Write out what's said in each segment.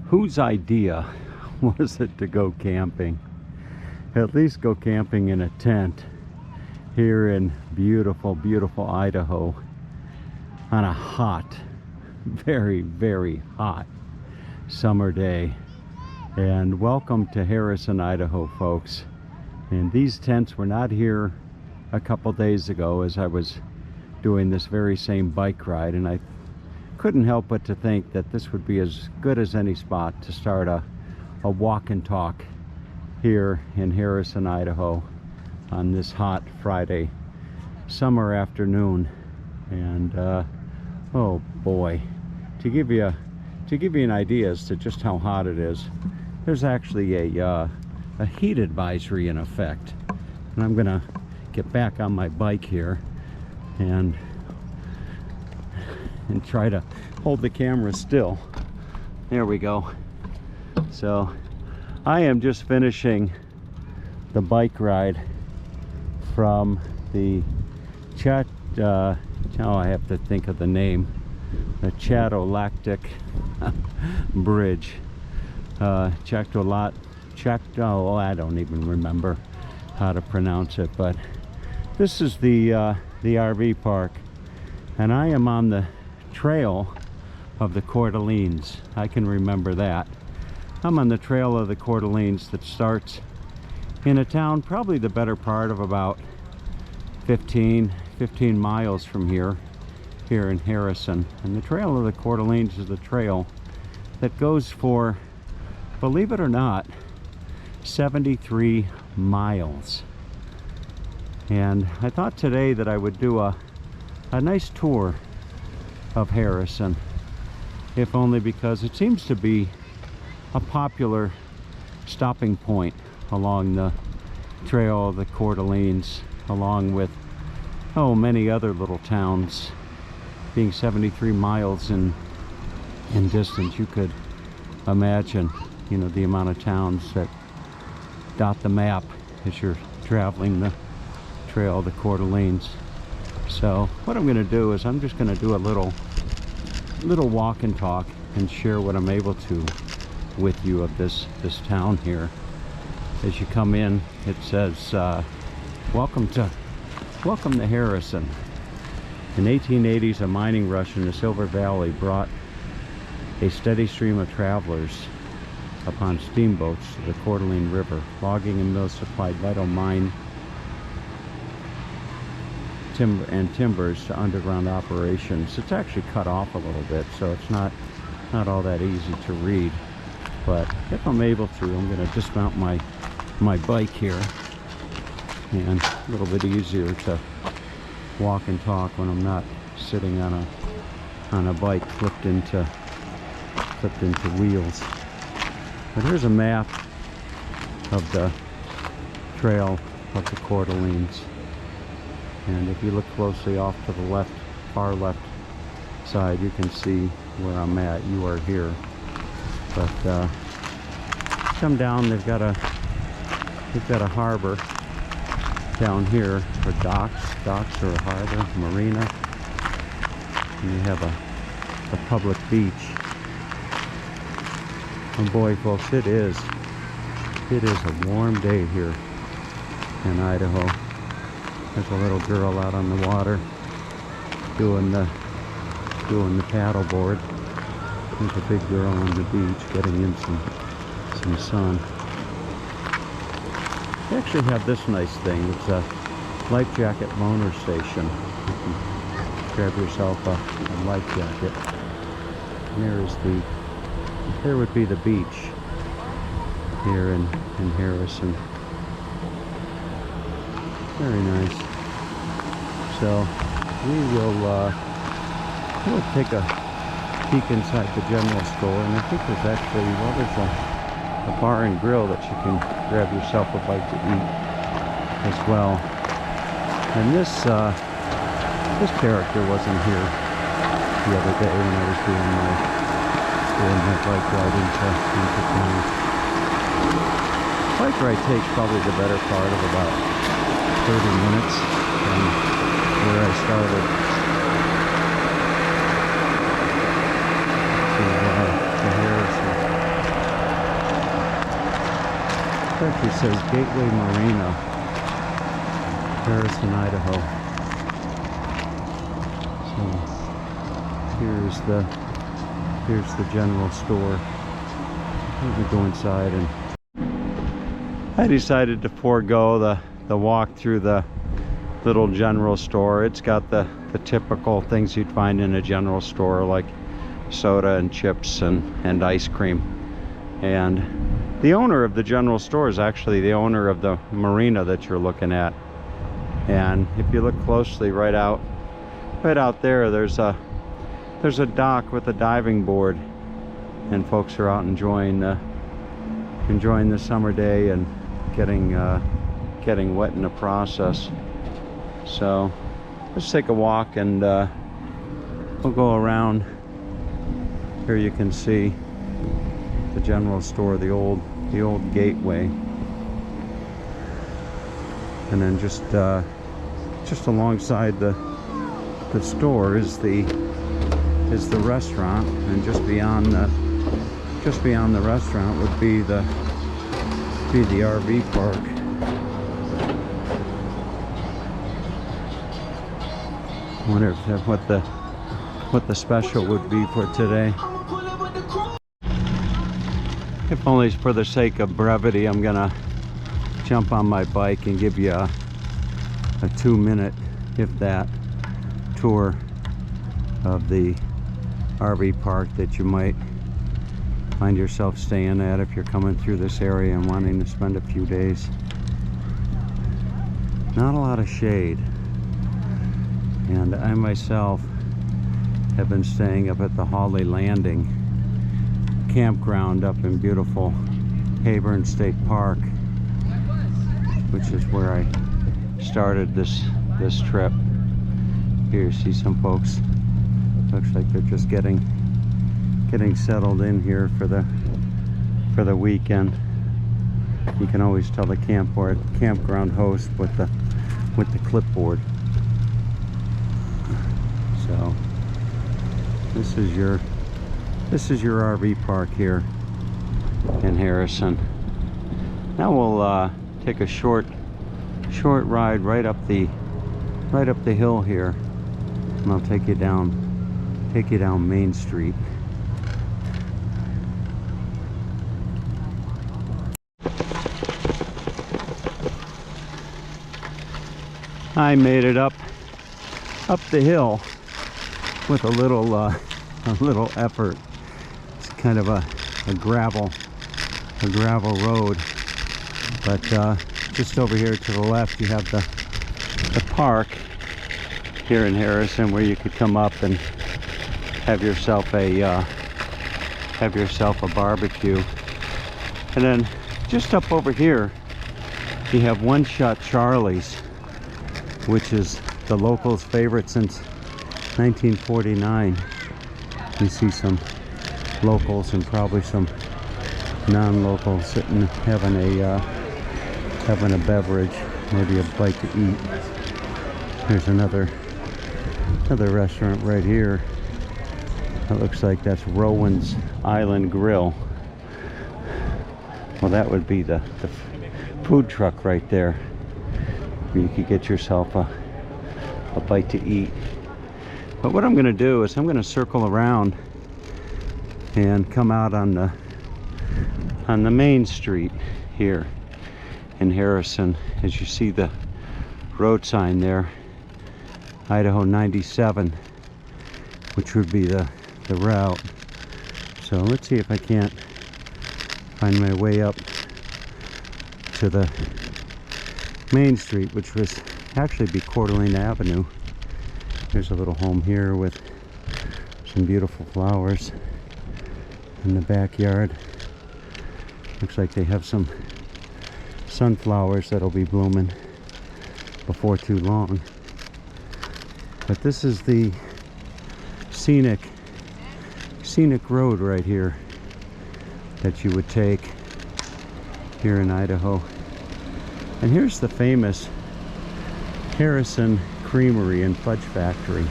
Whose idea was it to go camping? At least go camping in a tent here in beautiful, beautiful Idaho on a hot, very, very hot summer day. And welcome to Harrison, Idaho, folks. And these tents were not here a couple days ago as I was doing this very same bike ride, and I couldn't help but to think that this would be as good as any spot to start a walk and talk here in Harrison, Idaho on this hot Friday summer afternoon. And oh boy, to give you an idea as to just how hot it is, there's actually a heat advisory in effect. And I'm gonna get back on my bike here and try to hold the camera still. There we go. So I am just finishing the bike ride from the I have to think of the name, the Chatolactic Bridge. I don't even remember how to pronounce it, but this is the RV park, and I am on the trail of the Coeur d'Alenes. I can remember that. I'm on the trail of the Coeur d'Alenes that starts in a town probably the better part of about 15 miles from here in Harrison. And the trail of the Coeur d'Alenes is the trail that goes for, believe it or not, 73 miles. And I thought today that I would do a nice tour of Harrison, if only because it seems to be a popular stopping point along the trail of the Coeur d'Alenes, along with many other little towns. Being 73 miles in distance, you could imagine, the amount of towns that dot the map as you're traveling the trail of the Coeur d'Alenes. So what I'm going to do is I'm just going to do a little walk and talk and share what I'm able to with you of this town here. As you come in, it says welcome to Harrison. In 1880s, a mining rush in the Silver Valley brought a steady stream of travelers upon steamboats to the Coeur d'Alene River. Logging and mills supplied vital mine timbers to underground operations. It's actually cut off a little bit, so it's not all that easy to read. But if I'm able to, I'm going to dismount my bike here, and a little bit easier to walk and talk when I'm not sitting on a bike flipped into wheels. But here's a map of the trail of the Coeur d'Alenes. And if you look closely off to the left, far left side, you can see where I'm at. You are here. But come down, they've got a harbor down here, or docks or a harbor, marina. And you have a public beach. And boy, folks, it is a warm day here in Idaho. There's a little girl out on the water doing the paddleboard. There's a big girl on the beach getting in some sun. They actually have this nice thing. It's a life jacket loaner station. You can grab yourself a life jacket. And there would be the beach here in Harrison. Very nice. So we'll take a peek inside the general store, and I think there's actually, there's a bar and grill that you can grab yourself a bite to eat as well. And this character wasn't here the other day when I was doing my bike ride into town. Bike ride takes probably the better part of about 30 minutes from where I started to Harrison. actually says Gateway Marina, Harrison, Idaho. So here's the general store. Let me go inside, and I decided to forego the walk through the little general store. It's got the typical things you'd find in a general store, like soda and chips and ice cream. And the owner of the general store is actually the owner of the marina that you're looking at. And if you look closely, right out there, there's a dock with a diving board, and folks are out enjoying the summer day and getting wet in the process. So let's take a walk, and we'll go around. Here you can see the general store, the old gateway, and then just alongside the store is the restaurant, and just beyond the restaurant would be the RV park. I wonder what the special would be for today. If only for the sake of brevity, I'm gonna jump on my bike and give you a 2-minute, if that, tour of the RV park that you might find yourself staying at if you're coming through this area and wanting to spend a few days. Not a lot of shade, and I myself have been staying up at the Holly Landing campground up in beautiful Hayburn State Park, which is where I started this trip. Here you see some folks. Looks like they're just getting settled in here for the weekend. You can always tell the campground host with the clipboard. So this is your RV park here in Harrison. Now we'll take a short ride right up the hill here, and I'll take you down Main Street. I made it up the hill with a little effort. It's kind of a gravel road, but just over here to the left you have the park here in Harrison, where you could come up and have yourself a barbecue. And then just up over here you have One Shot Charlie's, which is the locals' favorite since 1949. You see some locals and probably some non-locals sitting having a beverage, maybe a bite to eat. There's another restaurant right here. It looks like that's Rowan's Island Grill. Well, that would be the food truck right there, where you could get yourself a bite to eat. But what I'm going to do is I'm going to circle around and come out on the main street here in Harrison. As you see the road sign there, Idaho 97, which would be the route. So let's see if I can't find my way up to the main street, which was actually be Coeur d'Alene Avenue. There's a little home here with some beautiful flowers in the backyard. Looks like they have some sunflowers that'll be blooming before too long. But this is the scenic road right here that you would take here in Idaho. And here's the famous Harrison Creamery and Fudge Factory.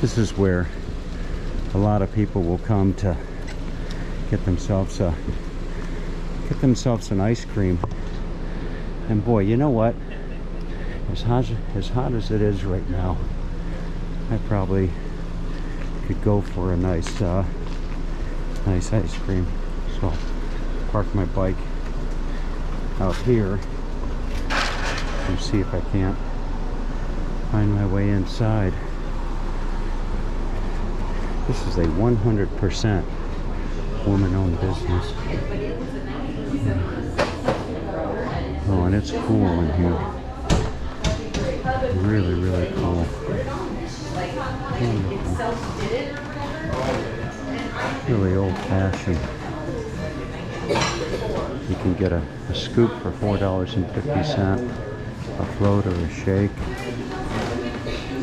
This is where a lot of people will come to get themselves a get themselves an ice cream. And boy, you know what? As hot as it is right now, I probably could go for a nice ice cream. So I'll park my bike out here and see if I can't find my way inside. This is a 100% woman-owned business. Oh, and it's cool in here. Really, really cool. Wonderful. Really old-fashioned. You can get a scoop for $4.50, a float or a shake.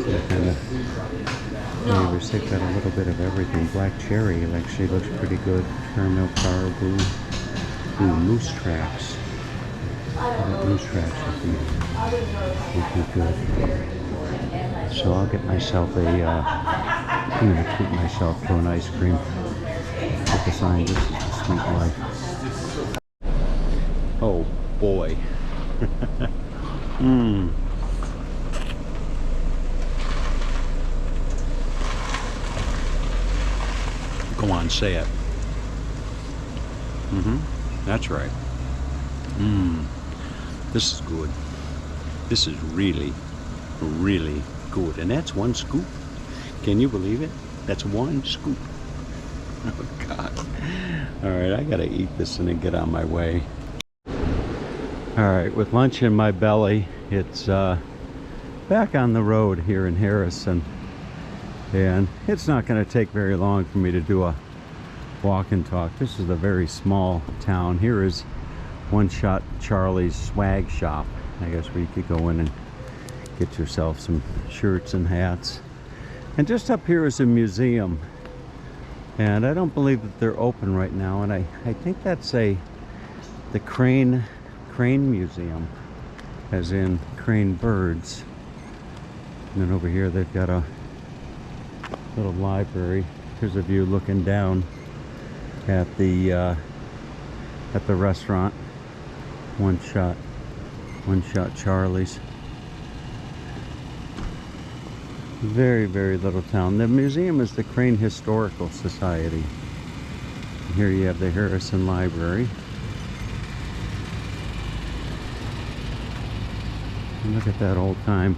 So kind of flavors. They've got a little bit of everything. Black cherry actually looks pretty good. Caramel caribou. Ooh, moose tracks. Moose tracks would be good. So I'll get myself I'm going to treat myself to an ice cream. With the sign, this is the sweet life. Oh boy. Go on, say it. That's right. This is good. This is really, really good. And that's one scoop. Can you believe it? That's one scoop. Oh God. Alright, I gotta eat this and then get on my way. Alright, with lunch in my belly, it's back on the road here in Harrison. And it's not going to take very long for me to do a walk and talk. This is a very small town. Here is One Shot Charlie's swag shop, I guess, where you could go in and get yourself some shirts and hats. And just up here is a museum, and I don't believe that they're open right now. And I think that's the crane museum, as in crane birds. And then over here they've got a little library. Here's a view looking down at the restaurant. One Shot Charlie's. Very, very little town. The museum is the Crane Historical Society. And here you have the Harrison Library. And look at that old time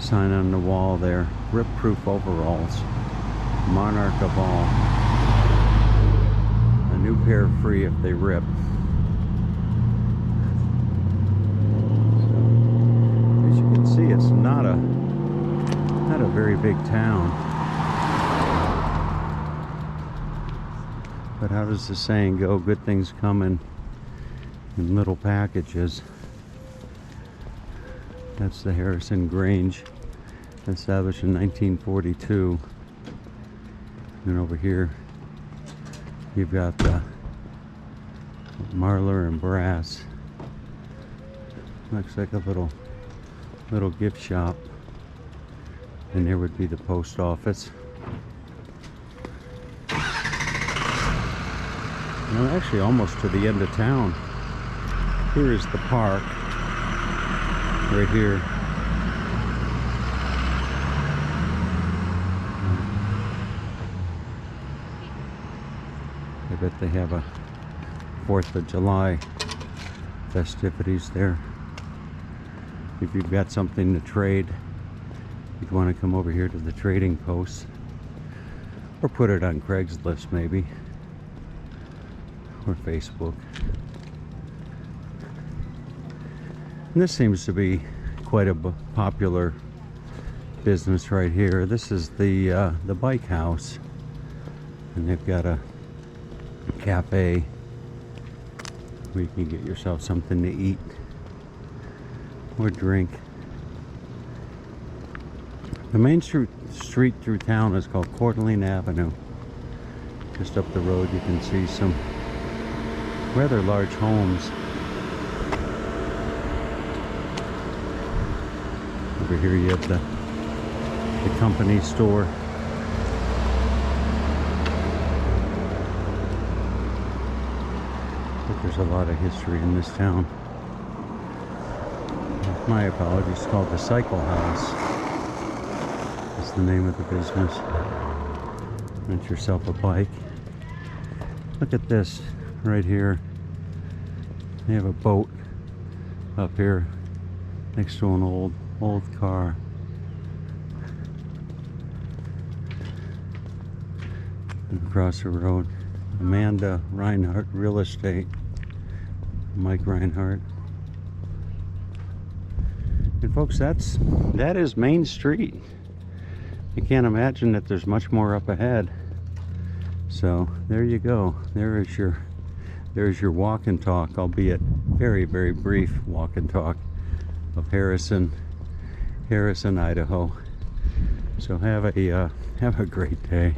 sign on the wall there. Rip-proof overalls. Monarch of all. A new pair free if they rip. So, as you can see, it's not a very big town. But how does the saying go? Good things come in little packages. That's the Harrison Grange, established in 1942. And over here you've got the Marlar and Brass. Looks like a little gift shop. And there would be the post office. And I'm actually almost to the end of town. Here is the park. Right here. I bet they have a 4th of July festivities there. If you've got something to trade, you'd want to come over here to the trading post, or put it on Craigslist maybe, or Facebook. And this seems to be quite a popular business right here. This is the bike house, and they've got a cafe where you can get yourself something to eat or drink. The main street through town is called Coeur Avenue. Just up the road you can see some rather large homes. Over here you have the company store. But there's a lot of history in this town. My apologies, it's called the Cycle House. That's the name of the business. Rent yourself a bike. Look at this right here. They have a boat up here next to an old car. And across the road, Amanda Reinhardt Real Estate. Mike Reinhardt. And folks, that is Main Street. You can't imagine that there's much more up ahead. So there you go. There's your walk and talk, albeit very, very brief walk and talk of Harrison, Idaho. So have a great day.